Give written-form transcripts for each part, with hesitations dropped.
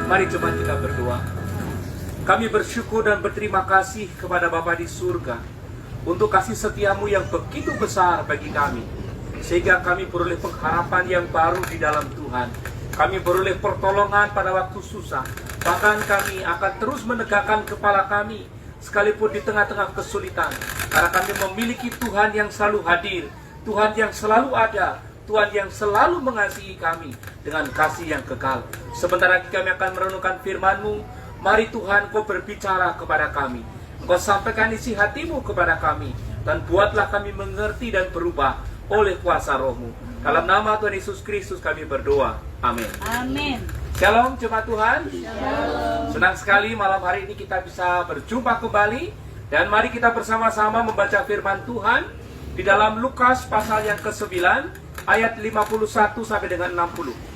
Mari jemaat kita berdoa. Kami bersyukur dan berterima kasih kepada Bapa di surga untuk kasih setiamu yang begitu besar bagi kami, sehingga kami beroleh pengharapan yang baru di dalam Tuhan. Kami beroleh pertolongan pada waktu susah. Bahkan kami akan terus menegakkan kepala kami sekalipun di tengah-tengah kesulitan, karena kami memiliki Tuhan yang selalu hadir, Tuhan yang selalu ada, Tuhan yang selalu mengasihi kami dengan kasih yang kekal. Sebentar lagi kami akan merenungkan firman-Mu. Mari Tuhan, Kau berbicara kepada kami. Kau sampaikan isi hati-Mu kepada kami, dan buatlah kami mengerti dan berubah oleh kuasa Roh-Mu. Dalam nama Tuhan Yesus Kristus kami berdoa. Amin. Amin. Shalom jemaat Tuhan. Shalom. Senang sekali malam hari ini kita bisa berjumpa kembali. Dan mari kita bersama-sama membaca firman Tuhan di dalam Lukas pasal yang ke-9 ayat 51 sampai dengan 60.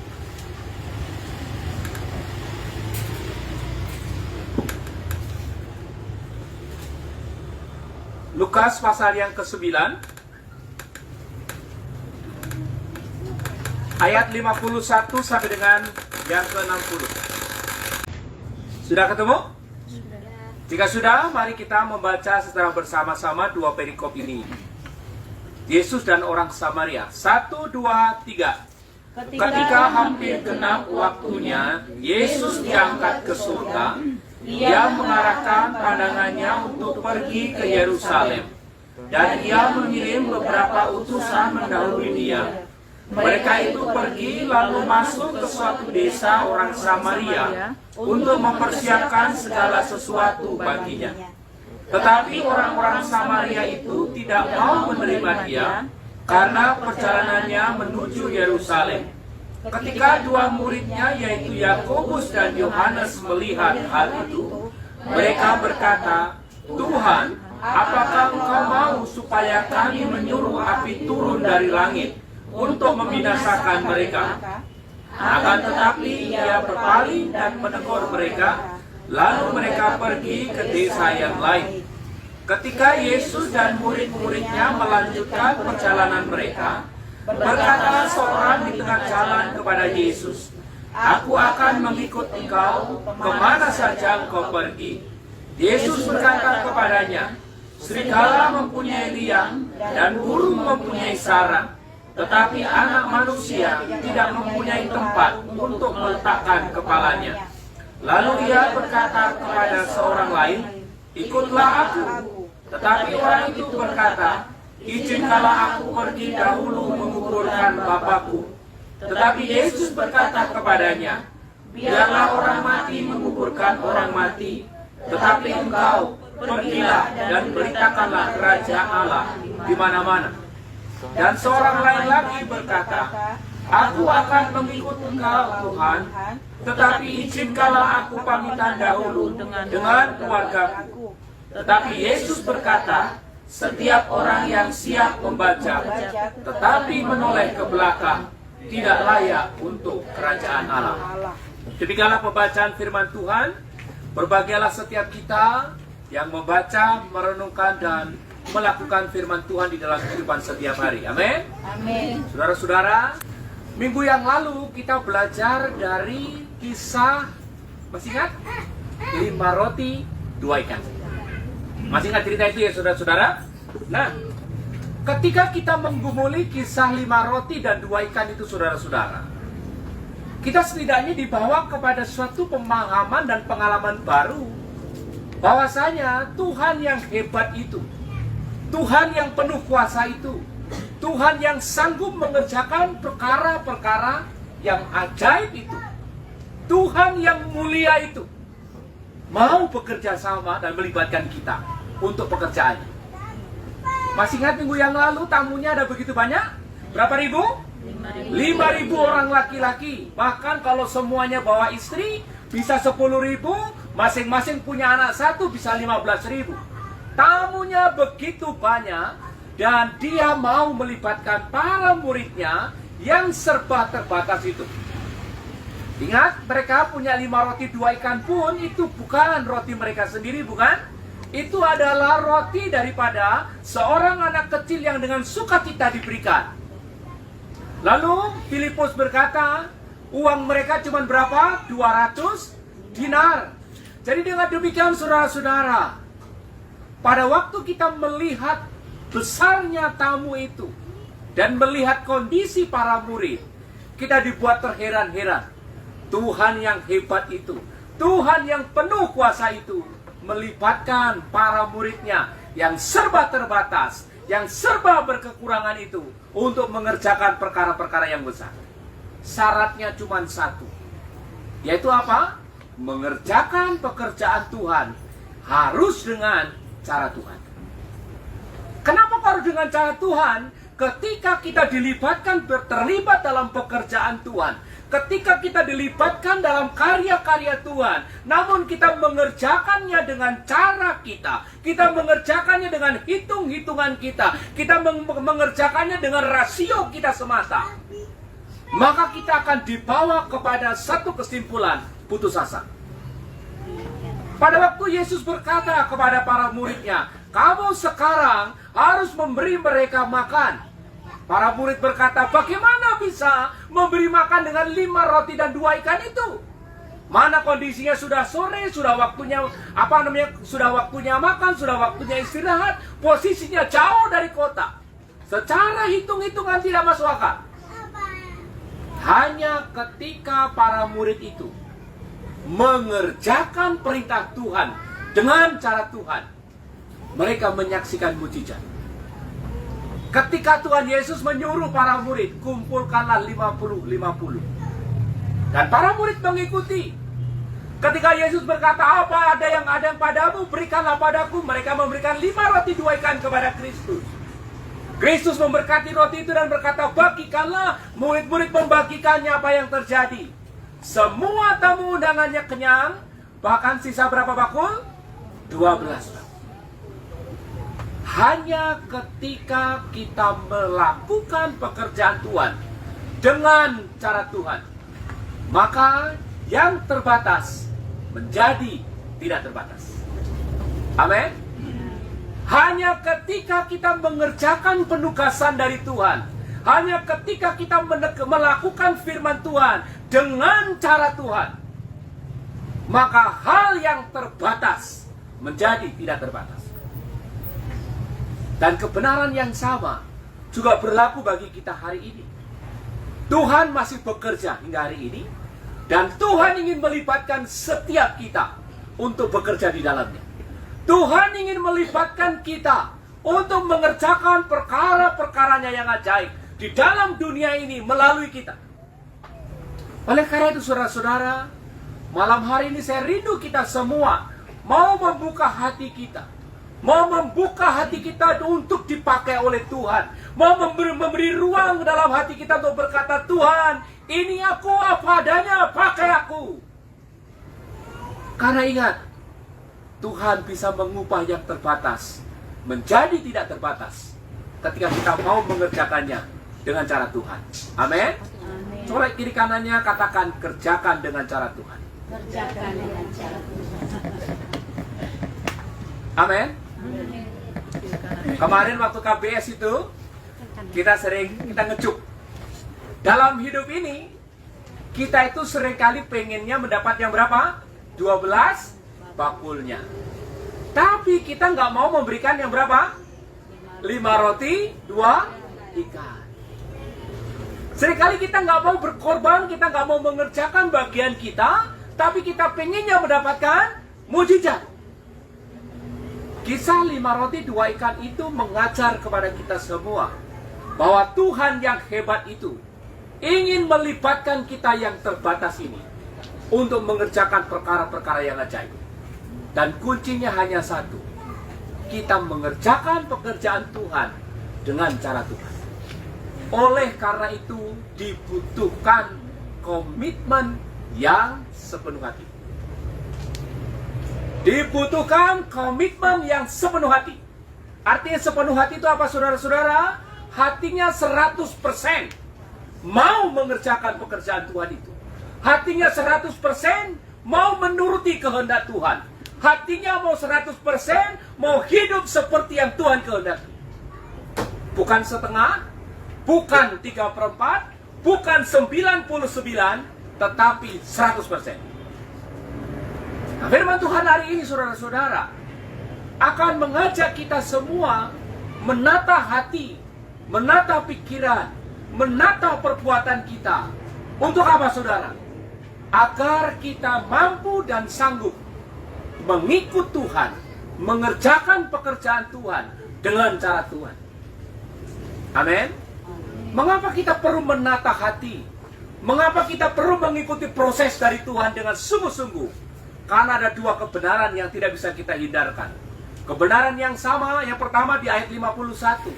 Lukas pasal yang ke-9 ayat 51 sampai dengan yang ke-60. Sudah ketemu? Jika sudah, mari kita membaca secara bersama-sama dua perikop ini. Yesus dan orang Samaria. 1, 2, 3. Ketika hampir genap waktunya, Yesus diangkat ke surga. Ia mengarahkan pandangannya untuk pergi ke Yerusalem, dan ia mengirim beberapa utusan mendahului dia. Mereka itu pergi lalu masuk ke suatu desa orang Samaria untuk mempersiapkan segala sesuatu baginya. Tetapi orang-orang Samaria itu tidak mau menerima dia karena perjalanannya menuju Yerusalem. Ketika dua muridnya yaitu Yakobus dan Yohanes melihat hal itu, mereka berkata, "Tuhan, apakah Engkau mau supaya kami menyuruh api turun dari langit untuk membinasakan mereka?" Akan tetapi ia berpaling dan menegur mereka, lalu mereka pergi ke desa yang lain. Ketika Yesus dan murid-muridnya melanjutkan perjalanan mereka, berkatalah seorang di tengah jalan kepada Yesus, "Aku akan mengikut Engkau kemana saja Engkau pergi." Yesus berkata kepadanya, "Serigala mempunyai liang dan burung mempunyai sarang, tetapi anak manusia tidak mempunyai tempat untuk meletakkan kepalanya." Lalu ia berkata kepada seorang lain, "Ikutlah aku." Tetapi orang itu berkata, "Izinkanlah aku pergi dahulu menguburkan Bapakku." Tetapi Yesus berkata kepadanya, "Biarlah orang mati menguburkan orang mati, tetapi engkau pergilah dan beritakanlah kerajaan Allah di mana-mana." Dan seorang lain lagi berkata, "Aku akan mengikut Engkau, Tuhan, tetapi izinkanlah aku pamitan dahulu dengan keluargaku." Tetapi Yesus berkata, "Setiap orang yang siap membaca, tetapi menoleh ke belakang, tidak layak untuk kerajaan Allah." Demikianlah pembacaan firman Tuhan. Berbahagialah setiap kita yang membaca, merenungkan, dan melakukan firman Tuhan di dalam kehidupan setiap hari. Amin. Amin. Saudara-saudara, minggu yang lalu kita belajar dari kisah, masih ingat? 5 roti, 2 ikan. Masih ingat cerita itu ya saudara-saudara? Nah, ketika kita menggumuli kisah 5 roti dan 2 ikan itu saudara-saudara, kita setidaknya dibawa kepada suatu pemahaman dan pengalaman baru, bahwasanya Tuhan yang hebat itu, Tuhan yang penuh kuasa itu, Tuhan yang sanggup mengerjakan perkara-perkara yang ajaib itu, Tuhan yang mulia itu, mau bekerja sama dan melibatkan kita untuk pekerjaannya. Masih ingat minggu yang lalu tamunya ada begitu banyak? Berapa ribu? 5.000 orang laki-laki. Bahkan kalau semuanya bawa istri, bisa 10.000. Masing-masing punya anak satu, bisa 15.000. Tamunya begitu banyak, dan dia mau melibatkan para muridnya yang serba terbatas itu. Ingat, mereka punya 5 roti 2 ikan pun, itu bukan roti mereka sendiri, bukan? Itu adalah roti daripada seorang anak kecil yang dengan sukacita diberikan. Lalu Filipus berkata, uang mereka cuma berapa? 200 dinar. Jadi dengan demikian saudara-saudara, pada waktu kita melihat besarnya tamu itu dan melihat kondisi para murid, kita dibuat terheran-heran. Tuhan yang hebat itu, Tuhan yang penuh kuasa itu, melibatkan para muridnya yang serba terbatas, yang serba berkekurangan itu untuk mengerjakan perkara-perkara yang besar. Syaratnya cuma satu, yaitu apa? Mengerjakan pekerjaan Tuhan harus dengan cara Tuhan. Kenapa harus dengan cara Tuhan? Ketika kita dilibatkan, terlibat dalam pekerjaan Tuhan, ketika kita dilibatkan dalam karya-karya Tuhan, namun kita mengerjakannya dengan cara kita mengerjakannya dengan hitung-hitungan kita mengerjakannya dengan rasio kita semata, maka kita akan dibawa kepada satu kesimpulan, putus asa. Pada waktu Yesus berkata kepada para muridnya, kamu sekarang harus memberi mereka makan. Para murid berkata, bagaimana bisa memberi makan dengan 5 roti dan 2 ikan itu? Mana kondisinya sudah sore, sudah waktunya sudah waktunya makan, sudah waktunya istirahat, posisinya jauh dari kota. Secara hitung-hitungan tidak masuk akal. Hanya ketika para murid itu mengerjakan perintah Tuhan dengan cara Tuhan, mereka menyaksikan mujizat. Ketika Tuhan Yesus menyuruh para murid, kumpulkanlah 50-50. Dan para murid mengikuti. Ketika Yesus berkata, apa ada yang padamu, berikanlah padaku. Mereka memberikan 5 roti 2 ikan kepada Kristus. Kristus memberkati roti itu dan berkata, bagikanlah. Murid-murid membagikannya. Apa yang terjadi? Semua tamu undangannya kenyang. Bahkan sisa berapa bakul? 12. Hanya ketika kita melakukan pekerjaan Tuhan dengan cara Tuhan, maka yang terbatas menjadi tidak terbatas. Amin. Hanya ketika kita mengerjakan penugasan dari Tuhan, hanya ketika kita melakukan firman Tuhan dengan cara Tuhan, maka hal yang terbatas menjadi tidak terbatas. Dan kebenaran yang sama juga berlaku bagi kita hari ini. Tuhan masih bekerja hingga hari ini, dan Tuhan ingin melibatkan setiap kita untuk bekerja di dalamnya. Tuhan ingin melibatkan kita untuk mengerjakan perkara-perkaranya yang ajaib di dalam dunia ini melalui kita. Oleh karena itu saudara-saudara, malam hari ini saya rindu kita semua mau membuka hati kita, mau membuka hati kita untuk dipakai oleh Tuhan, mau memberi ruang dalam hati kita untuk berkata, Tuhan, ini aku apa adanya, pakai aku. Karena ingat, Tuhan bisa mengubah yang terbatas menjadi tidak terbatas ketika kita mau mengerjakannya dengan cara Tuhan. Amin. Colek kiri kanannya, katakan, kerjakan dengan cara Tuhan. Kerjakan dengan cara Tuhan. Amin. Kemarin waktu KBS itu kita ngejuk. Dalam hidup ini kita itu seringkali pengennya mendapat yang berapa? 12 bakulnya. Tapi kita nggak mau memberikan yang berapa? 5 roti, 2 ikan. Seringkali kita nggak mau berkorban, kita nggak mau mengerjakan bagian kita, tapi kita pengennya mendapatkan mujizat. Kisah 5 roti 2 ikan itu mengajar kepada kita semua bahwa Tuhan yang hebat itu ingin melibatkan kita yang terbatas ini untuk mengerjakan perkara-perkara yang ajaib. Dan kuncinya hanya satu, kita mengerjakan pekerjaan Tuhan dengan cara Tuhan. Oleh karena itu dibutuhkan komitmen yang sepenuh hati. Dibutuhkan komitmen yang sepenuh hati. Artinya sepenuh hati itu apa saudara-saudara? Hatinya 100% mau mengerjakan pekerjaan Tuhan itu. Hatinya 100% mau menuruti kehendak Tuhan. Hatinya mau 100% mau hidup seperti yang Tuhan kehendaki. Bukan setengah, bukan 3/4, bukan 99, tetapi 100%. Nah, firman Tuhan hari ini saudara-saudara akan mengajak kita semua menata hati, menata pikiran, menata perbuatan kita. Untuk apa saudara? Agar kita mampu dan sanggup mengikut Tuhan, mengerjakan pekerjaan Tuhan dengan cara Tuhan. Amin. Mengapa kita perlu menata hati? Mengapa kita perlu mengikuti proses dari Tuhan dengan sungguh-sungguh? Karena ada dua kebenaran yang tidak bisa kita hindarkan. Kebenaran yang sama, yang pertama di ayat 51.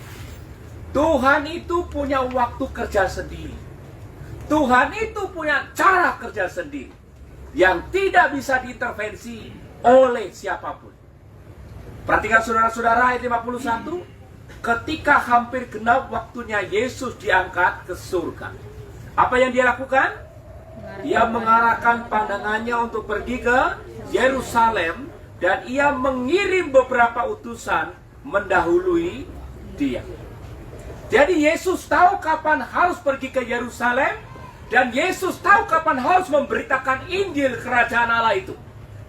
Tuhan itu punya waktu kerja sendiri. Tuhan itu punya cara kerja sendiri yang tidak bisa diintervensi oleh siapapun. Perhatikan saudara-saudara ayat 51. Ketika hampir genap waktunya Yesus diangkat ke surga. Apa yang dia lakukan? Dia mengarahkan pandangannya untuk pergi ke Yerusalem dan ia mengirim beberapa utusan mendahului dia. Jadi Yesus tahu kapan harus pergi ke Yerusalem dan Yesus tahu kapan harus memberitakan Injil kerajaan Allah itu.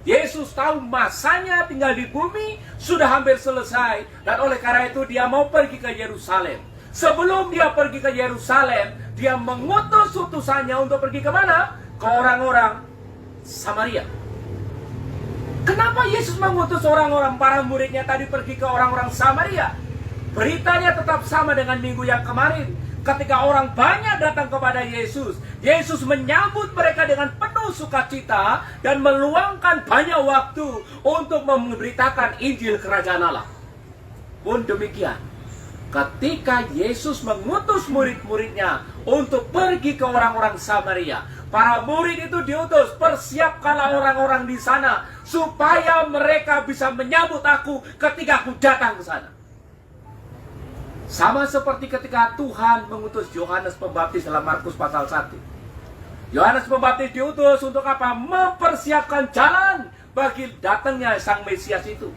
Yesus tahu masanya tinggal di bumi sudah hampir selesai dan oleh karena itu dia mau pergi ke Yerusalem. Sebelum dia pergi ke Yerusalem, dia mengutus utusannya untuk pergi ke mana? Ke orang-orang Samaria. Kenapa Yesus mengutus orang-orang para muridnya tadi pergi ke orang-orang Samaria? Beritanya tetap sama dengan minggu yang kemarin. Ketika orang banyak datang kepada Yesus, Yesus menyambut mereka dengan penuh sukacita dan meluangkan banyak waktu untuk memberitakan Injil Kerajaan Allah. Pun demikian, ketika Yesus mengutus murid-muridnya untuk pergi ke orang-orang Samaria, para murid itu diutus, persiapkanlah orang-orang di sana supaya mereka bisa menyambut aku ketika aku datang ke sana. Sama seperti ketika Tuhan mengutus Yohanes Pembaptis dalam Markus pasal 1. Yohanes Pembaptis diutus untuk apa? Mempersiapkan jalan bagi datangnya Sang Mesias itu.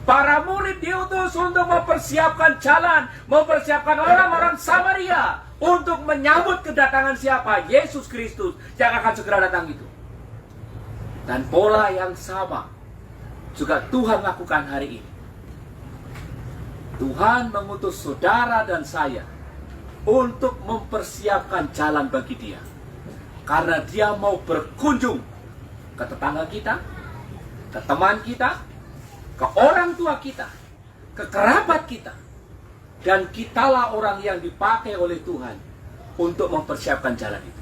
Para murid diutus untuk mempersiapkan jalan, mempersiapkan orang-orang Samaria untuk menyambut kedatangan siapa? Yesus Kristus yang akan segera datang itu. Dan pola yang sama juga Tuhan lakukan hari ini. Tuhan mengutus saudara dan saya untuk mempersiapkan jalan bagi dia. Karena dia mau berkunjung ke tetangga kita, ke teman kita, ke orang tua kita, ke kerabat kita. Dan kitalah orang yang dipakai oleh Tuhan untuk mempersiapkan jalan itu.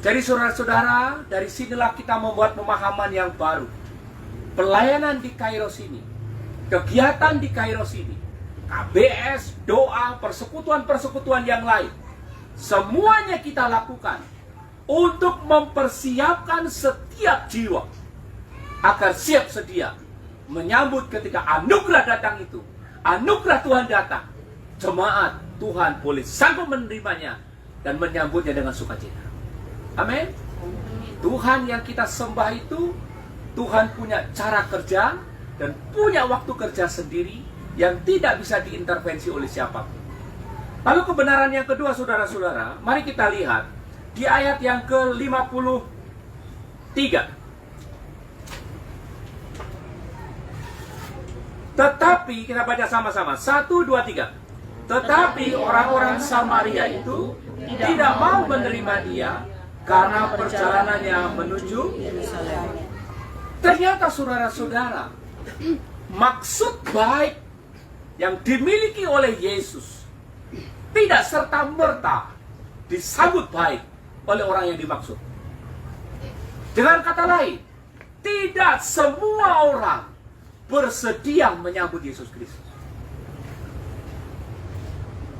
Jadi saudara-saudara, dari sinilah kita membuat pemahaman yang baru. Pelayanan di Kairos ini, kegiatan di Kairos ini, KBS, doa, persekutuan-persekutuan yang lain, semuanya kita lakukan untuk mempersiapkan setiap jiwa agar siap sedia menyambut ketika anugerah datang itu. Anugerah Tuhan datang, jemaat Tuhan boleh sanggup menerimanya dan menyambutnya dengan sukacita. Amin. Tuhan yang kita sembah itu, Tuhan punya cara kerja dan punya waktu kerja sendiri yang tidak bisa diintervensi oleh siapapun. Lalu kebenaran yang kedua saudara-saudara, mari kita lihat di ayat yang ke-53. Tetapi, kita baca sama-sama, 1, 2, 3. Tetapi orang-orang Samaria itu tidak mau menerima dia karena perjalanannya menuju Yerusalem. Ternyata saudara-saudara, maksud baik yang dimiliki oleh Yesus tidak serta-merta disambut baik oleh orang yang dimaksud. Dengan kata lain, tidak semua orang bersedia menyambut Yesus Kristus.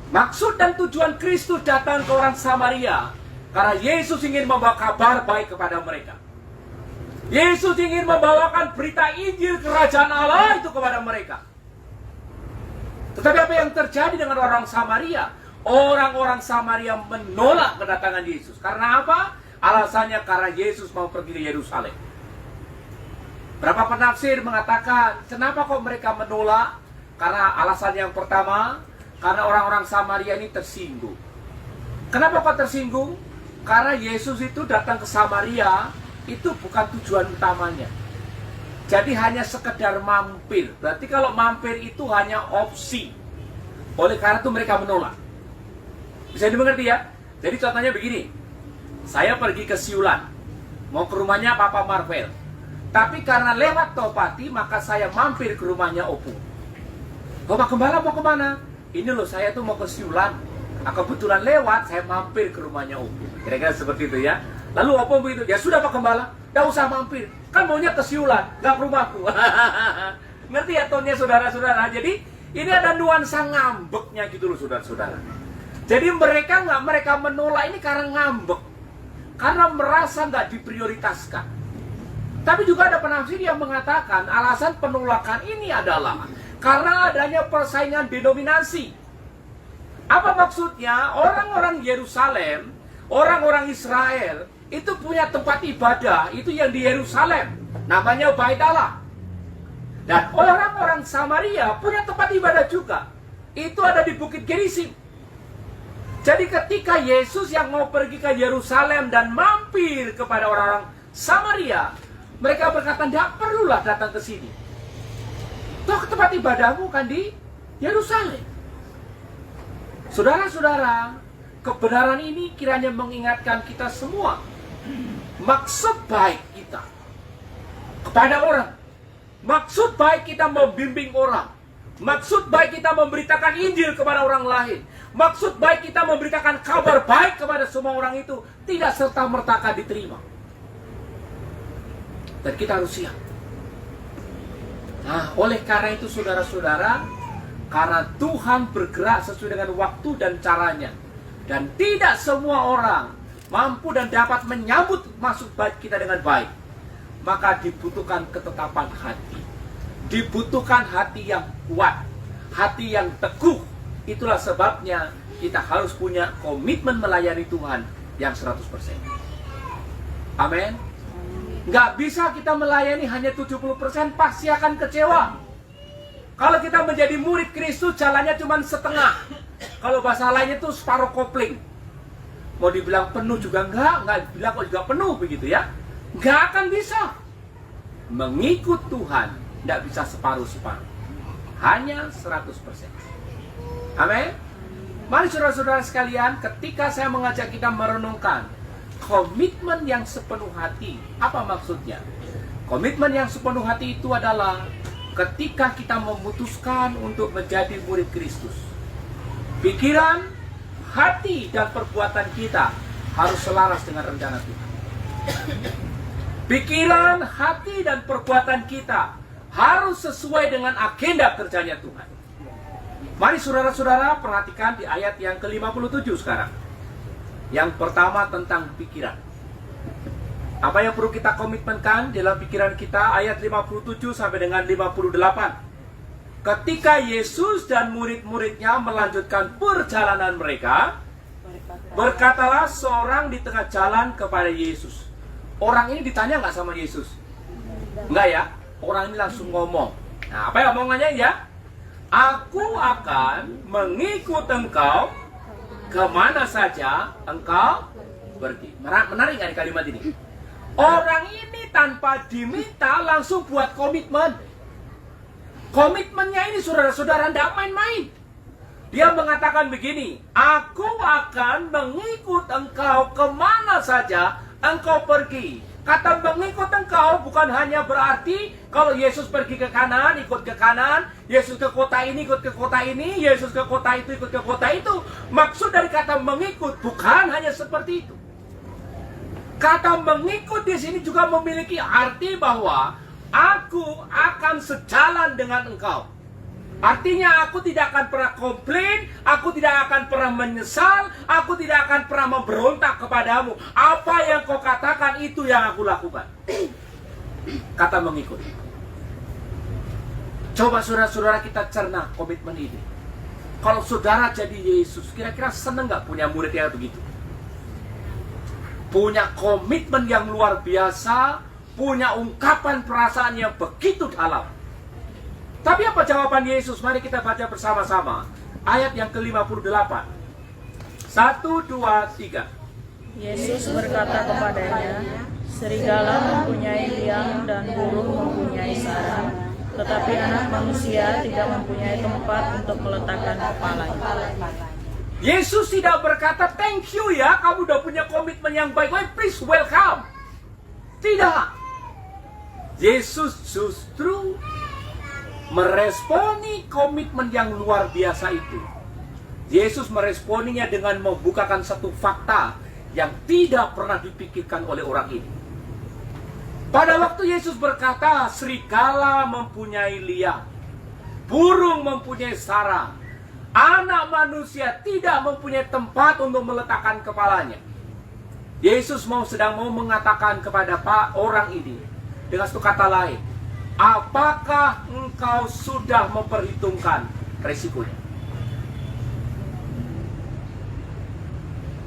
Maksud dan tujuan Kristus datang ke orang Samaria karena Yesus ingin membawa kabar baik kepada mereka. Yesus ingin membawakan berita Injil Kerajaan Allah itu kepada mereka. Tetapi apa yang terjadi dengan orang Samaria? Orang-orang Samaria menolak kedatangan Yesus. Karena apa? Alasannya karena Yesus mau pergi ke Yerusalem. Berapa penafsir mengatakan, kenapa kok mereka menolak? Karena alasan yang pertama, karena orang-orang Samaria ini tersinggung. Kenapa kok tersinggung? Karena Yesus itu datang ke Samaria, itu bukan tujuan utamanya. Jadi hanya sekedar mampir. Berarti kalau mampir itu hanya opsi. Oleh karena itu mereka menolak. Bisa dimengerti ya? Jadi contohnya begini. Saya pergi ke Siulan, mau ke rumahnya Papa Marvel. Tapi karena lewat Topati, maka saya mampir ke rumahnya Opung. Bapak Gembala mau kemana? Ini loh, saya tuh mau ke Siulan. Kebetulan lewat, saya mampir ke rumahnya Opung. Kira-kira seperti itu ya. Lalu Opung begitu, ya sudah Pak Gembala, gak usah mampir. Kan maunya ke Siulan, gak ke rumahku. Ngerti ya tonnya saudara-saudara? Jadi ini ada nuansa ngambeknya gitu loh saudara-saudara. Jadi mereka menolak ini karena ngambek. Karena merasa nggak diprioritaskan. Tapi juga ada penafsir yang mengatakan alasan penolakan ini adalah karena adanya persaingan denominasi. Apa maksudnya? Orang-orang Yerusalem, orang-orang Israel itu punya tempat ibadah, itu yang di Yerusalem, namanya Bait Allah. Dan orang-orang Samaria punya tempat ibadah juga, itu ada di Bukit Gerizim. Jadi ketika Yesus yang mau pergi ke Yerusalem dan mampir kepada orang-orang Samaria, mereka berkata, tidak perlulah datang ke sini. Toh tempat ibadahmu kan di Yerusalem. Saudara-saudara, kebenaran ini kiranya mengingatkan kita semua. Maksud baik kita kepada orang. Maksud baik kita membimbing orang. Maksud baik kita memberitakan Injil kepada orang lain. Maksud baik kita memberitakan kabar baik kepada semua orang itu tidak serta-merta akan diterima. Dan kita harus siap. Nah, oleh karena itu saudara-saudara, karena Tuhan bergerak sesuai dengan waktu dan caranya, dan tidak semua orang mampu dan dapat menyambut maksud baik kita dengan baik, maka dibutuhkan ketetapan hati. Dibutuhkan hati yang kuat, hati yang teguh. Itulah sebabnya kita harus punya komitmen melayani Tuhan yang 100%. Amin. Nggak bisa kita melayani hanya 70%, pasti akan kecewa. Kalau kita menjadi murid Kristus, jalannya cuma setengah. Kalau bahasa lainnya itu separuh kopling. Mau dibilang penuh juga nggak bilang kok juga penuh begitu ya. Nggak akan bisa. Mengikut Tuhan, nggak bisa separuh-separuh. Hanya 100%. Amin. Mari saudara-saudara sekalian, ketika saya mengajak kita merenungkan komitmen yang sepenuh hati, apa maksudnya? Komitmen yang sepenuh hati itu adalah ketika kita memutuskan untuk menjadi murid Kristus. Pikiran, hati, dan perbuatan kita harus selaras dengan rencana Tuhan. Pikiran, hati, dan perbuatan kita harus sesuai dengan agenda kerjanya Tuhan. Mari saudara-saudara perhatikan di ayat yang ke-57 sekarang. Yang pertama tentang pikiran. Apa yang perlu kita komitmenkan dalam pikiran kita? Ayat 57 sampai dengan 58. Ketika Yesus dan murid-muridnya melanjutkan perjalanan mereka, berkatalah seorang di tengah jalan kepada Yesus. Orang ini ditanya nggak sama Yesus? Enggak ya? Orang ini langsung ngomong. Nah, apa yang omongannya ya? Aku akan mengikut engkau kemana saja engkau pergi. Menarik nggak kalimat ini? Orang ini tanpa diminta langsung buat komitmen. Komitmennya ini saudara-saudara tidak main-main. Dia mengatakan begini, aku akan mengikut engkau kemana saja engkau pergi. Kata mengikut engkau bukan hanya berarti kalau Yesus pergi ke kanan, ikut ke kanan, Yesus ke kota ini, ikut ke kota ini, Yesus ke kota itu, ikut ke kota itu. Maksud dari kata mengikut bukan hanya seperti itu. Kata mengikut di sini juga memiliki arti bahwa aku akan sejalan dengan engkau. Artinya aku tidak akan pernah komplain, aku tidak akan pernah menyesal, aku tidak akan pernah memberontak kepadamu. Apa yang kau katakan itu yang aku lakukan. Kata mengikut. Coba saudara-saudara kita cerna komitmen ini. Kalau saudara jadi Yesus, kira-kira seneng gak punya murid yang begitu? Punya komitmen yang luar biasa, punya ungkapan perasaan yang begitu dalam. Tapi apa jawaban Yesus? Mari kita baca bersama-sama. Ayat yang ke-58. 1, 2, 3. Yesus berkata kepadanya, serigala mempunyai liang dan burung mempunyai tetapi anak manusia tidak mempunyai tempat untuk meletakkan kepalanya. Yesus tidak berkata, thank you ya, kamu udah punya komitmen yang baik, please welcome. Tidak. Yesus justru meresponi komitmen yang luar biasa itu. Yesus meresponinya dengan membukakan satu fakta yang tidak pernah dipikirkan oleh orang ini. Pada waktu Yesus berkata, serigala mempunyai liang, burung mempunyai sarang, anak manusia tidak mempunyai tempat untuk meletakkan kepalanya. Yesus sedang mau mengatakan kepada orang ini dengan satu kata lain, apakah engkau sudah memperhitungkan resikonya?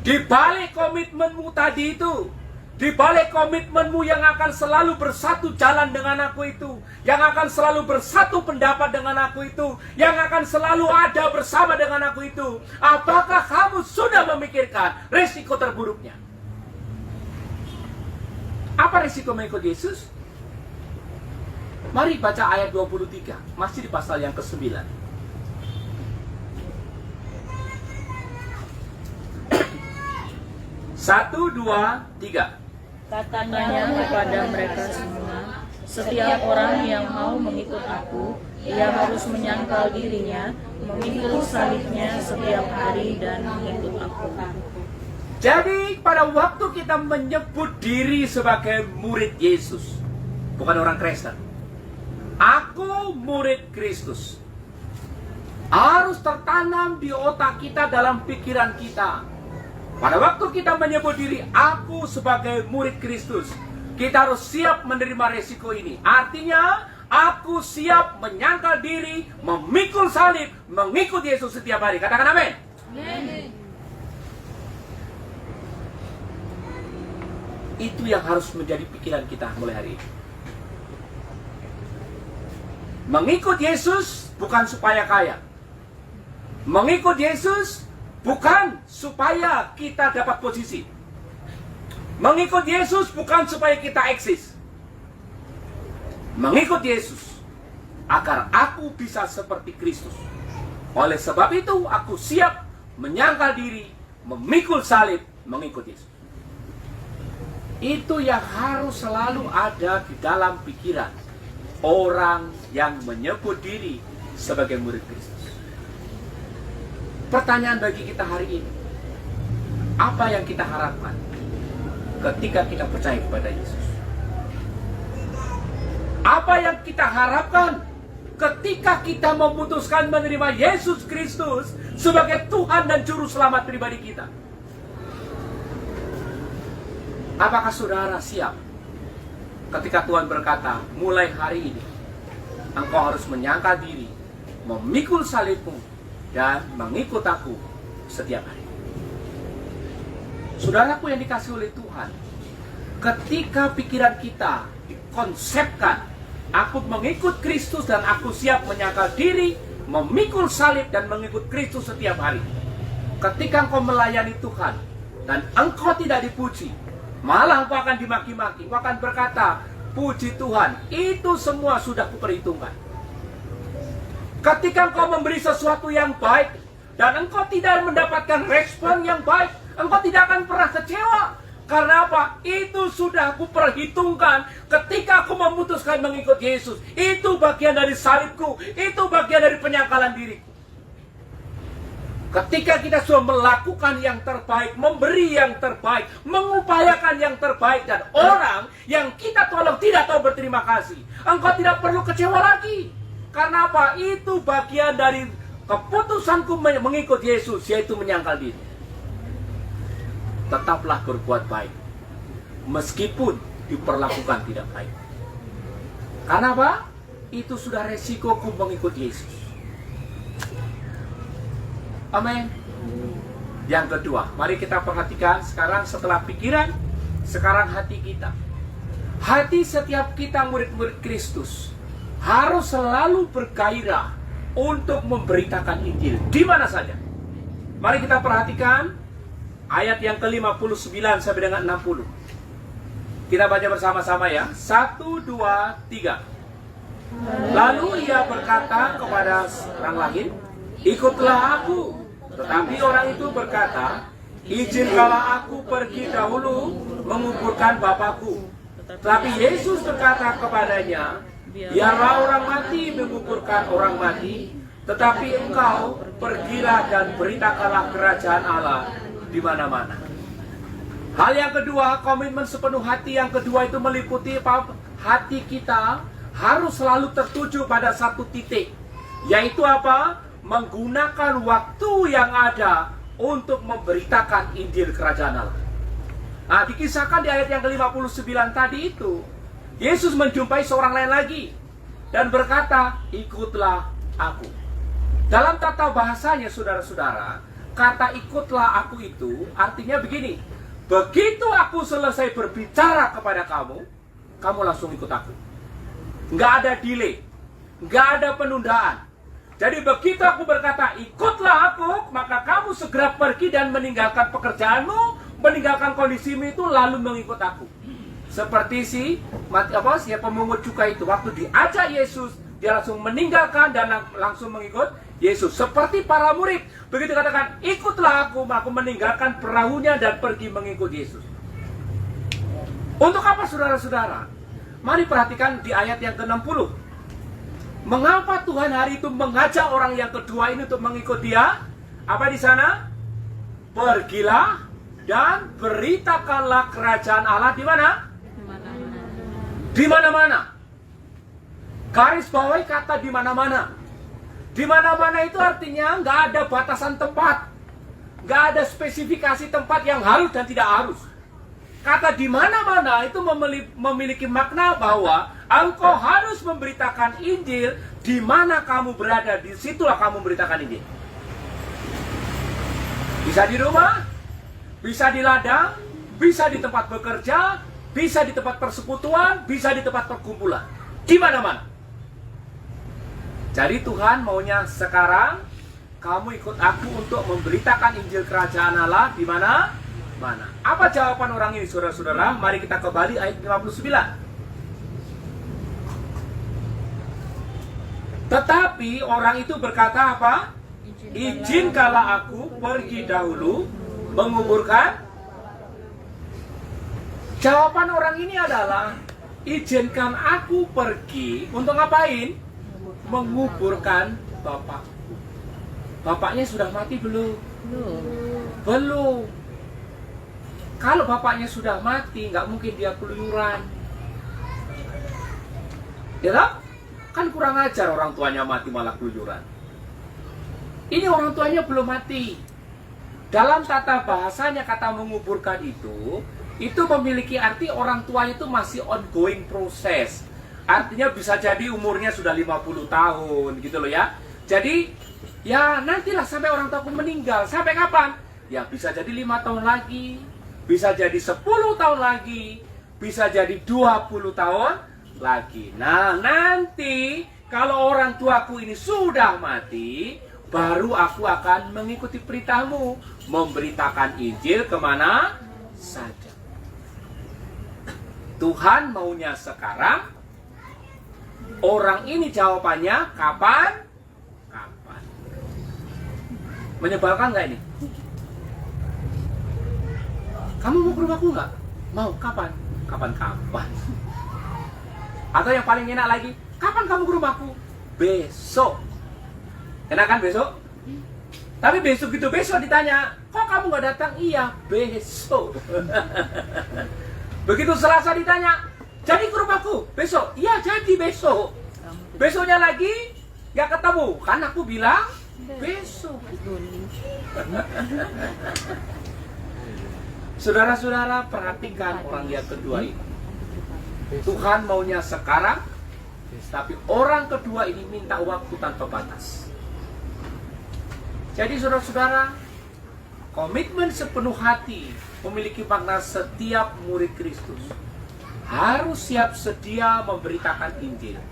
Di balik komitmenmu tadi itu, di balik komitmenmu yang akan selalu bersatu jalan dengan aku itu, yang akan selalu bersatu pendapat dengan aku itu, yang akan selalu ada bersama dengan aku itu, apakah kamu sudah memikirkan resiko terburuknya? Apa resiko mengikut Yesus? Mari baca ayat 23, masih di pasal yang ke-9. Satu, dua, tiga. Katanya kepada mereka semua, setiap orang yang mau mengikut aku, ia harus menyangkal dirinya, memikul salibnya setiap hari dan mengikut aku. Jadi pada waktu kita menyebut diri sebagai murid Yesus, bukan orang Kristen, aku murid Kristus, harus tertanam di otak kita, dalam pikiran kita. Pada waktu kita menyebut diri aku sebagai murid Kristus, kita harus siap menerima resiko ini. Artinya, aku siap menyangkal diri, memikul salib, mengikut Yesus setiap hari. Katakan amin. Itu yang harus menjadi pikiran kita mulai hari ini. Mengikut Yesus bukan supaya kaya. Mengikut Yesus bukan supaya kita dapat posisi. Mengikut Yesus bukan supaya kita eksis. Mengikut Yesus agar aku bisa seperti Kristus. Oleh sebab itu aku siap menyangkal diri, memikul salib, mengikut Yesus. Itu yang harus selalu ada di dalam pikiran orang yang menyebut diri sebagai murid Kristus. Pertanyaan bagi kita hari ini, apa yang kita harapkan ketika kita percaya kepada Yesus? Apa yang kita harapkan ketika kita memutuskan menerima Yesus Kristus sebagai Tuhan dan Juru Selamat pribadi kita? Apakah saudara siap ketika Tuhan berkata, mulai hari ini engkau harus menyangkal diri, memikul salibmu, dan mengikut aku setiap hari? Saudaraku yang dikasihi oleh Tuhan, ketika pikiran kita dikonsepkan, aku mengikut Kristus dan aku siap menyangkal diri, memikul salib dan mengikut Kristus setiap hari. Ketika engkau melayani Tuhan dan engkau tidak dipuji, malah engkau akan dimaki-maki, engkau akan berkata, puji Tuhan, itu semua sudah kuperhitungkan. Ketika engkau memberi sesuatu yang baik dan engkau tidak mendapatkan respon yang baik, engkau tidak akan pernah kecewa. Karena apa? Itu sudah aku perhitungkan ketika aku memutuskan mengikut Yesus. Itu bagian dari salibku, itu bagian dari penyangkalan diriku. Ketika kita sudah melakukan yang terbaik, memberi yang terbaik, mengupayakan yang terbaik, dan orang yang kita tolong tidak tahu berterima kasih, engkau tidak perlu kecewa lagi. Karena apa? Itu bagian dari keputusanku mengikut Yesus, yaitu menyangkal diri. Tetaplah berbuat baik, meskipun diperlakukan tidak baik. Karena apa? Itu sudah resikoku mengikut Yesus. Amin. Yang kedua, mari kita perhatikan sekarang setelah pikiran, sekarang hati kita. Hati setiap kita murid-murid Kristus harus selalu bergairah untuk memberitakan Injil di mana saja. Mari kita perhatikan ayat yang ke-59 sampai dengan 60. Kita baca bersama-sama ya. 1, 2, 3. Lalu ia berkata kepada orang lain, ikutlah aku. Tetapi orang itu berkata, izinkanlah aku pergi dahulu menguburkan Bapakku. Tetapi Yesus berkata kepadanya, biarlah orang mati menguburkan orang mati, tetapi engkau pergilah dan beritakanlah kerajaan Allah di mana-mana. Hal yang kedua, komitmen sepenuh hati yang kedua itu meliputi hati kita harus selalu tertuju pada satu titik, yaitu apa? Menggunakan waktu yang ada untuk memberitakan Injil Kerajaan Allah. Nah, dikisahkan di ayat yang ke-59 tadi itu, Yesus menjumpai seorang lain lagi dan berkata, ikutlah aku. Dalam tata bahasanya, saudara-saudara, kata ikutlah aku itu artinya begini, begitu aku selesai berbicara kepada kamu, kamu langsung ikut aku. Nggak ada delay, nggak ada penundaan. Jadi begitu aku berkata, ikutlah aku, maka kamu segera pergi dan meninggalkan pekerjaanmu, meninggalkan kondisimu itu, lalu mengikut aku. Seperti si pemungut cukai itu, waktu diajak Yesus, dia langsung meninggalkan dan langsung mengikut Yesus. Seperti para murid, begitu katakan, ikutlah aku, maka meninggalkan perahunya dan pergi mengikut Yesus. Untuk apa, saudara-saudara? Mari perhatikan di ayat yang ke-60. Mengapa Tuhan hari itu mengajak orang yang kedua ini untuk mengikut dia? Apa di sana? Pergilah dan beritakanlah kerajaan Allah di mana? Di mana-mana. Garis bawahi kata di mana-mana. Di mana-mana itu artinya nggak ada batasan tempat, nggak ada spesifikasi tempat yang harus dan tidak harus. Kata di mana-mana itu memiliki makna bahwa engkau harus memberitakan Injil di mana kamu berada, di situlah kamu memberitakan Injil. Bisa di rumah, bisa di ladang, bisa di tempat bekerja, bisa di tempat persekutuan, bisa di tempat perkumpulan, di mana-mana. Jadi Tuhan maunya sekarang kamu ikut aku untuk memberitakan Injil Kerajaan Allah di mana? Mana? Apa jawaban orang ini, saudara-saudara? Mari kita kembali ayat 59. Tetapi orang itu berkata apa? Izinkanlah aku pergi dahulu menguburkan. Jawaban orang ini adalah, izinkan aku pergi untuk ngapain? Menguburkan Bapakku. Bapaknya sudah mati belum? Belum. Kalau bapaknya sudah mati, nggak mungkin dia keluyuran. Ya tak? Kan kurang ajar orang tuanya mati malah keluyuran. Ini orang tuanya belum mati. Dalam tata bahasanya kata menguburkan itu memiliki arti orang tua itu masih ongoing proses. Artinya bisa jadi umurnya sudah 50 tahun gitu loh ya. Jadi ya nantilah sampai orang tuaku meninggal. Sampai kapan? Ya bisa jadi 5 tahun lagi, bisa jadi 10 tahun lagi, bisa jadi 20 tahun lagi. Nah nanti kalau orang tuaku ini sudah mati, baru aku akan mengikuti perintahmu, memberitakan Injil kemana saja. Tuhan maunya sekarang. Orang ini jawabannya kapan? Kapan? Menyebalkan nggak ini? Kamu mau ke rumahku nggak? Mau. Kapan? Kapan-kapan. Atau yang paling enak lagi, kapan kamu ke rumahku? Besok. Enak kan besok? Tapi besok ditanya, kok kamu nggak datang? Iya, besok. Begitu Selasa ditanya, jadi ke rumahku besok? Iya, jadi besok. Besoknya lagi nggak ketemu, kan aku bilang besok. Saudara-saudara, perhatikan orang yang kedua ini. Tuhan maunya sekarang, tapi orang kedua ini minta waktu tanpa batas. Jadi saudara-saudara, komitmen sepenuh hati memiliki makna setiap murid Kristus harus siap sedia memberitakan Injil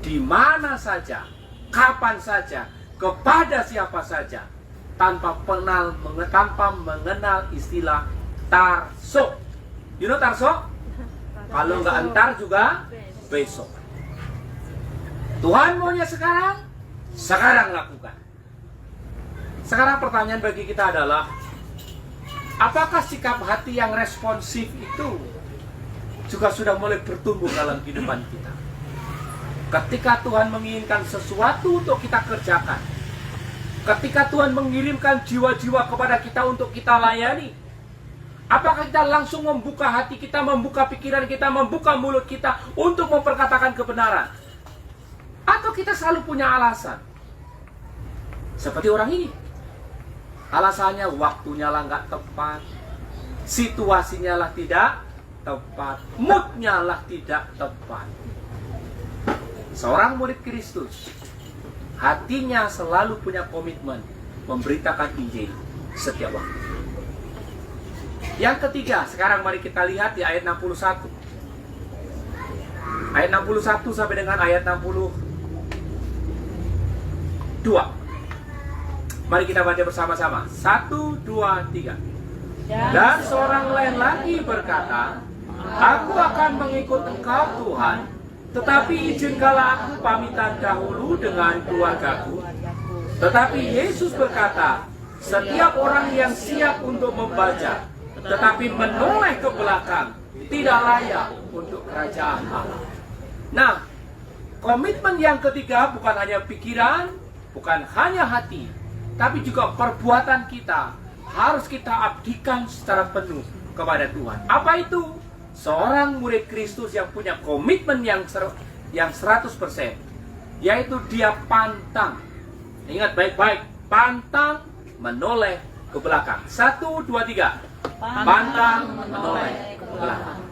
di mana saja, kapan saja, kepada siapa saja, tanpa mengenal istilah tarso. You know tarso? Kalau nggak entar juga besok. Tuhan maunya sekarang lakukan. Sekarang pertanyaan bagi kita adalah, apakah sikap hati yang responsif itu juga sudah mulai bertumbuh dalam kehidupan kita? Ketika Tuhan menginginkan sesuatu untuk kita kerjakan, ketika Tuhan mengirimkan jiwa-jiwa kepada kita untuk kita layani, apakah kita langsung membuka hati kita, membuka pikiran kita, membuka mulut kita untuk memperkatakan kebenaran? Atau kita selalu punya alasan? Seperti orang ini. Alasannya waktunya lah nggak tepat, situasinya lah tidak tepat, moodnya lah tidak tepat. Seorang murid Kristus, hatinya selalu punya komitmen memberitakan Injil setiap waktu. Yang ketiga, sekarang mari kita lihat di ayat 61. Ayat 61 sampai dengan ayat 62. Mari kita baca bersama-sama. 1, 2, 3. Dan seorang lain lagi berkata, aku akan mengikut engkau Tuhan, tetapi izinkanlah aku pamitan dahulu dengan keluargaku. Tetapi Yesus berkata, setiap orang yang siap untuk membaca, tetapi menoleh ke belakang, tidak layak untuk kerajaan Allah. Nah, komitmen yang ketiga bukan hanya pikiran, bukan hanya hati, tapi juga perbuatan kita harus kita abdikan secara penuh kepada Tuhan. Apa itu? Seorang murid Kristus yang punya komitmen yang 100%, yaitu dia pantang. Ingat baik-baik, pantang menoleh ke belakang. 1, 2, 3. Pantang menoleh ke belakang.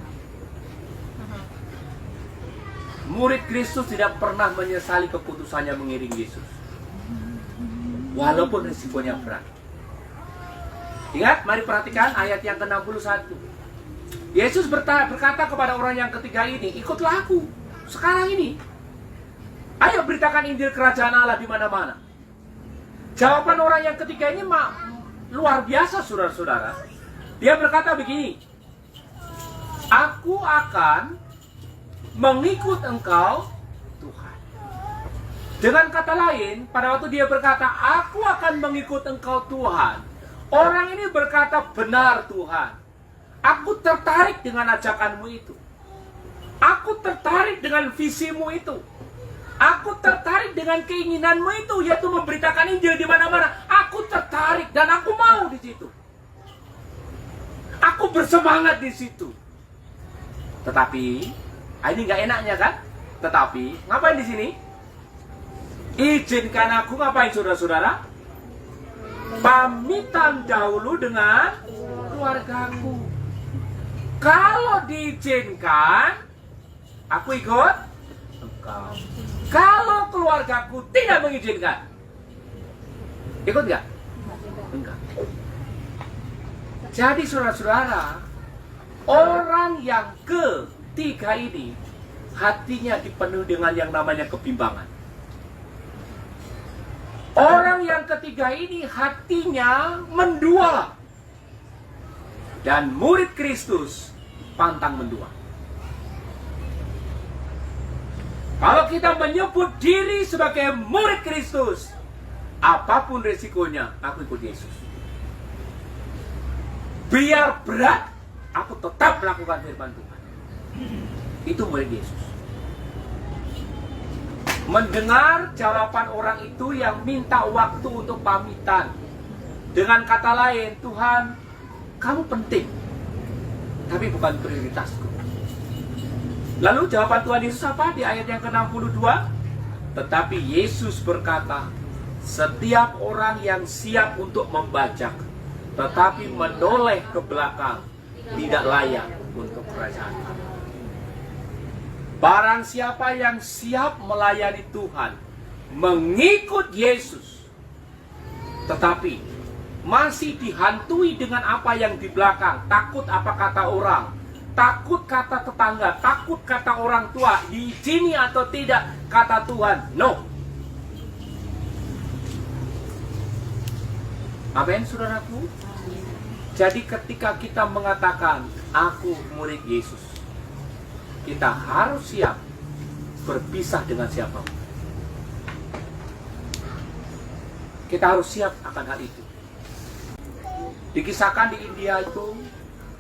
Murid Kristus tidak pernah menyesali keputusannya mengiringi Yesus, walaupun risikonya berat. Ingat, mari perhatikan ayat yang ke-61. Yesus berkata kepada orang yang ketiga ini, ikutlah aku sekarang ini. Ayo beritakan Injil kerajaan Allah di mana-mana. Jawaban orang yang ketiga ini luar biasa, saudara-saudara. Dia berkata begini, aku akan mengikut engkau Tuhan. Dengan kata lain, pada waktu dia berkata, aku akan mengikut engkau Tuhan, orang ini berkata, benar Tuhan, aku tertarik dengan ajakanmu itu. Aku tertarik dengan visimu itu. Aku tertarik dengan keinginanmu itu, yaitu memberitakan Injil di mana-mana. Aku tertarik dan aku mau di situ. Aku bersemangat di situ. Tetapi, ini nggak enaknya kan? Tetapi, ngapain di sini? Izinkan aku ngapain, saudara-saudara? Pamitan dahulu dengan keluargaku. Kalau diizinkan, aku ikut engkau. Kalau keluargaku tidak mengizinkan, ikut nggak? Enggak. Jadi saudara-saudara, orang yang ketiga ini hatinya dipenuhi dengan yang namanya kebimbangan. Orang yang ketiga ini hatinya mendua. Dan murid Kristus pantang mendua. Kalau kita menyebut diri sebagai murid Kristus, apapun resikonya, aku ikut Yesus. Biar berat, aku tetap melakukan firman Tuhan. Itu murid Yesus. Mendengar jawaban orang itu yang minta waktu untuk pamitan. Dengan kata lain, Tuhan, kamu penting, tapi bukan prioritasku. Lalu jawaban Tuhan Yesus apa di ayat yang ke-62? Tetapi Yesus berkata, setiap orang yang siap untuk membajak, tetapi menoleh ke belakang, tidak layak untuk kerajaan Allah. Barang siapa yang siap melayani Tuhan, mengikut Yesus, tetapi masih dihantui dengan apa yang di belakang, takut apa kata orang, takut kata tetangga, takut kata orang tua, diizini atau tidak kata Tuhan, no. Amin, saudaraku. Jadi ketika kita mengatakan, aku murid Yesus, kita harus siap berpisah dengan siapapun. Kita harus siap akan hal itu. Dikisahkan di India itu,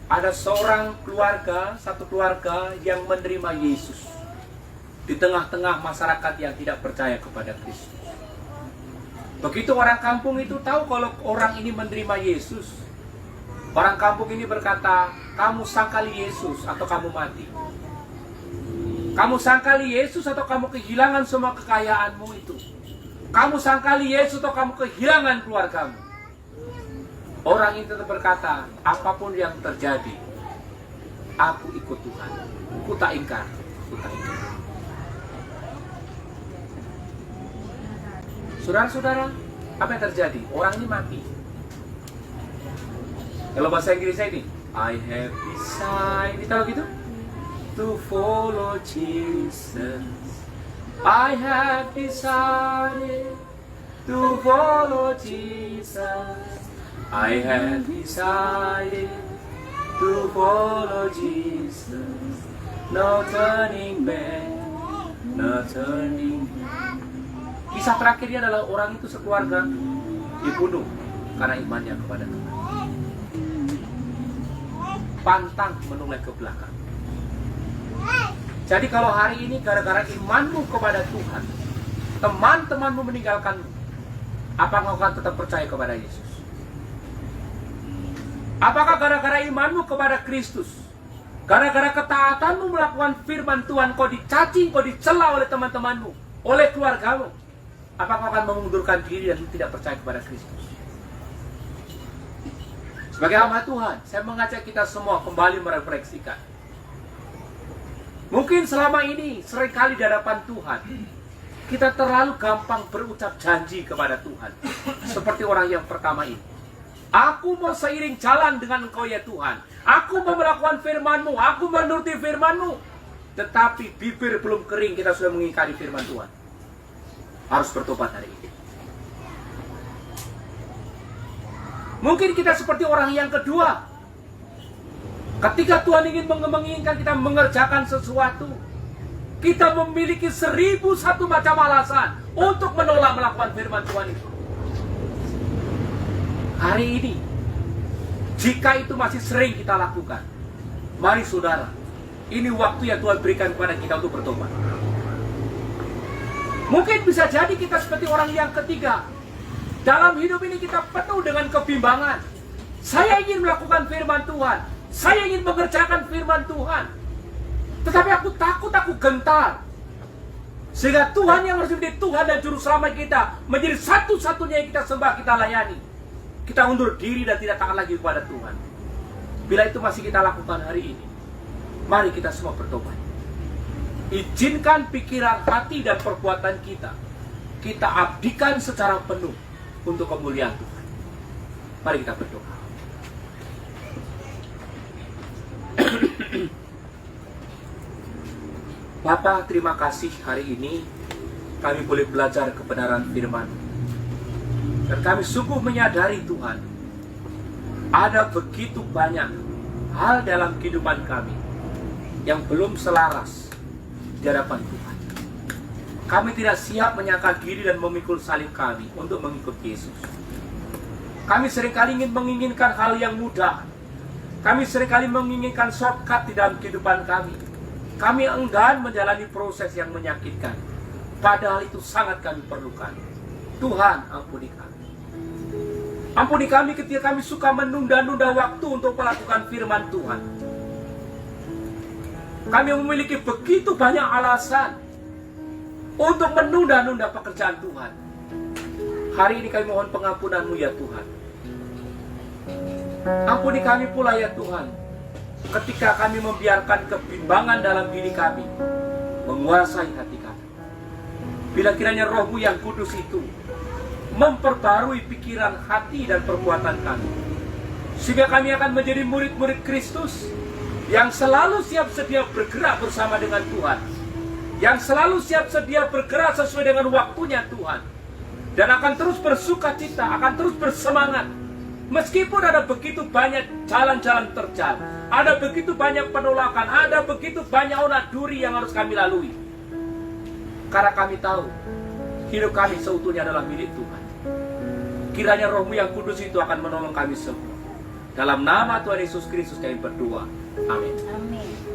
ada seorang keluarga, satu keluarga yang menerima Yesus di tengah-tengah masyarakat yang tidak percaya kepada Kristus. Begitu orang kampung itu tahu kalau orang ini menerima Yesus, orang kampung ini berkata, kamu sangkali Yesus atau kamu mati. Kamu sangkali Yesus atau kamu kehilangan semua kekayaanmu itu. Kamu sangkali Yesus atau kamu kehilangan keluargamu. Orang itu tetap berkata, apapun yang terjadi, aku ikut Tuhan. Aku tak ingkar. Saudara-saudara, apa yang terjadi? Orang ini mati. Kalau bahasa Inggrisnya ini, I have decided, tahu gitu? To follow Jesus. I have decided to follow Jesus. I have decided to follow Jesus. No turning back, no turning back. Kisah terakhirnya adalah orang itu sekeluarga dibunuh karena imannya kepada Tuhan. Pantang menoleh ke belakang. Jadi kalau hari ini gara-gara imanmu kepada Tuhan, teman-temanmu meninggalkanmu, apa engkau akan tetap percaya kepada Yesus? Apakah gara-gara imanmu kepada Kristus, gara-gara ketaatanmu melakukan firman Tuhan, kau dicaci, kau dicela oleh teman-temanmu, oleh keluargamu, apakah kau akan mengundurkan diri dan tidak percaya kepada Kristus? Sebagai hamba Tuhan, saya mengajak kita semua kembali merefleksikan. Mungkin selama ini seringkali di hadapan Tuhan kita terlalu gampang berucap janji kepada Tuhan, seperti orang yang pertama ini. Aku mau seiring jalan dengan Engkau ya Tuhan. Aku mau melakukan firman-Mu, aku menuruti firman-Mu. Tetapi bibir belum kering, kita sudah mengingkari firman Tuhan. Harus bertobat hari ini. Mungkin kita seperti orang yang kedua. Ketika Tuhan ingin menginginkan kita mengerjakan sesuatu, kita memiliki 1001 macam alasan untuk menolak melakukan firman Tuhan itu. Hari ini, jika itu masih sering kita lakukan, mari saudara, ini waktu yang Tuhan berikan kepada kita untuk bertobat. Mungkin bisa jadi kita seperti orang yang ketiga. Dalam hidup ini kita penuh dengan kebimbangan. Saya ingin melakukan firman Tuhan, saya ingin mengerjakan firman Tuhan, tetapi aku takut, aku gentar. Sehingga Tuhan yang harus menjadi Tuhan dan Juru Selamat kita menjadi satu-satunya yang kita sembah, kita layani. Kita undur diri dan tidak taat lagi kepada Tuhan. Bila itu masih kita lakukan hari ini, mari kita semua bertobat. Izinkan pikiran, hati, dan perbuatan kita abdikan secara penuh untuk kemuliaan Tuhan. Mari kita berdoa. Bapa, terima kasih hari ini kami boleh belajar kebenaran firman. Dan kami sungguh menyadari Tuhan, ada begitu banyak hal dalam kehidupan kami yang belum selaras di hadapan Tuhan. Kami tidak siap menyangkal diri dan memikul salib kami untuk mengikut Yesus. Kami seringkali ingin menginginkan hal yang mudah. Kami seringkali menginginkan shortcut di dalam kehidupan kami. Kami enggan menjalani proses yang menyakitkan. Padahal itu sangat kami perlukan. Tuhan, ampuni kami. Ampuni kami ketika kami suka menunda-nunda waktu untuk melakukan firman Tuhan. Kami memiliki begitu banyak alasan untuk menunda-nunda pekerjaan Tuhan. Hari ini kami mohon pengampunan-Mu ya Tuhan. Ampuni kami pula ya Tuhan, ketika kami membiarkan kebimbangan dalam diri kami menguasai hati kami. Bila kiranya Roh-Mu yang kudus itu memperbarui pikiran, hati, dan perbuatan kami, sehingga kami akan menjadi murid-murid Kristus yang selalu siap sedia bergerak bersama dengan Tuhan, yang selalu siap sedia bergerak sesuai dengan waktunya Tuhan, dan akan terus bersuka cita, akan terus bersemangat meskipun ada begitu banyak jalan-jalan terjal, ada begitu banyak penolakan, ada begitu banyak onak duri yang harus kami lalui, karena kami tahu hidup kami seutuhnya adalah milik Tuhan. Kiranya Roh-Mu yang kudus itu akan menolong kami semua. Dalam nama Tuhan Yesus Kristus kami berdoa. Amin. Amin.